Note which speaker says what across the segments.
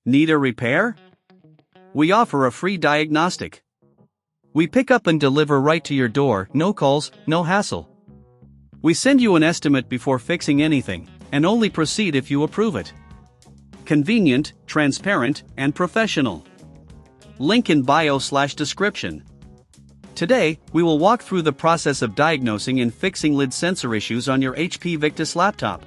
Speaker 1: Need a repair? We offer a free diagnostic. We pick up and deliver right to your door, no calls, no hassle. We send you an estimate before fixing anything, and only proceed if you approve it. Convenient, transparent, and professional. Link in bio/description. Today, we will walk through the process of diagnosing and fixing lid sensor issues on your HP Victus laptop.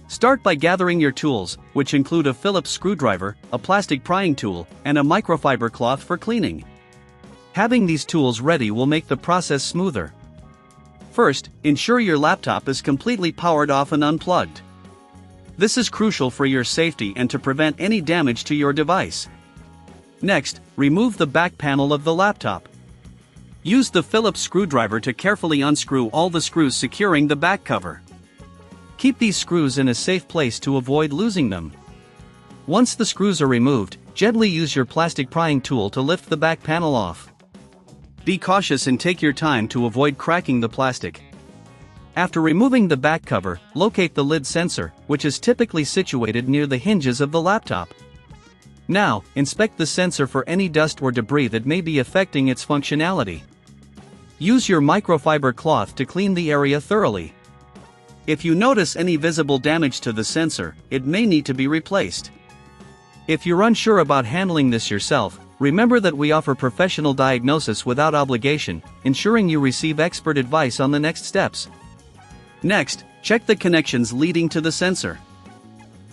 Speaker 1: Start by gathering your tools, which include a Phillips screwdriver, a plastic prying tool, and a microfiber cloth for cleaning. Having these tools ready will make the process smoother. First, ensure your laptop is completely powered off and unplugged. This is crucial for your safety and to prevent any damage to your device. Next, remove the back panel of the laptop. Use the Phillips screwdriver to carefully unscrew all the screws securing the back cover. Keep these screws in a safe place to avoid losing them. Once the screws are removed, gently use your plastic prying tool to lift the back panel off. Be cautious and take your time to avoid cracking the plastic. After removing the back cover, locate the lid sensor, which is typically situated near the hinges of the laptop. Now, inspect the sensor for any dust or debris that may be affecting its functionality. Use your microfiber cloth to clean the area thoroughly. If you notice any visible damage to the sensor, it may need to be replaced. If you're unsure about handling this yourself, remember that we offer professional diagnosis without obligation, ensuring you receive expert advice on the next steps. Next, check the connections leading to the sensor.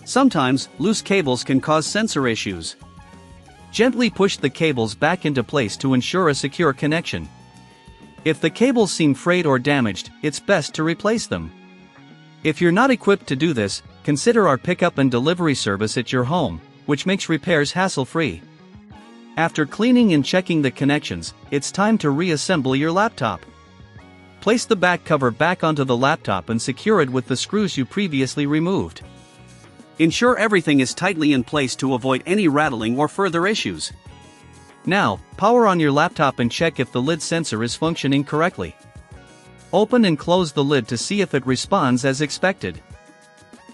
Speaker 1: Sometimes, loose cables can cause sensor issues. Gently push the cables back into place to ensure a secure connection. If the cables seem frayed or damaged, it's best to replace them. If you're not equipped to do this, consider our pickup and delivery service at your home, which makes repairs hassle-free. After cleaning and checking the connections, it's time to reassemble your laptop. Place the back cover back onto the laptop and secure it with the screws you previously removed. Ensure everything is tightly in place to avoid any rattling or further issues. Now, power on your laptop and check if the lid sensor is functioning correctly. Open and close the lid to see if it responds as expected.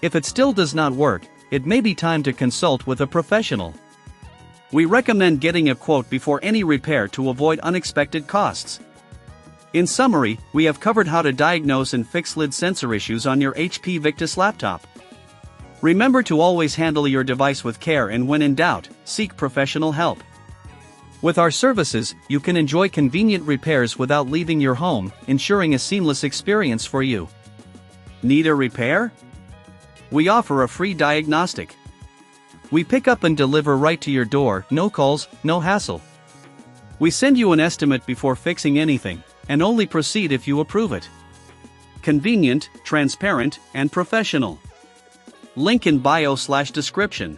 Speaker 1: If it still does not work, it may be time to consult with a professional. We recommend getting a quote before any repair to avoid unexpected costs. In summary, we have covered how to diagnose and fix lid sensor issues on your HP Victus laptop. Remember to always handle your device with care, and when in doubt, seek professional help. With our services, you can enjoy convenient repairs without leaving your home, ensuring a seamless experience for you. Need a repair? We offer a free diagnostic. We pick up and deliver right to your door, no calls, no hassle. We send you an estimate before fixing anything, and only proceed if you approve it. Convenient, transparent, and professional. Link in bio/description.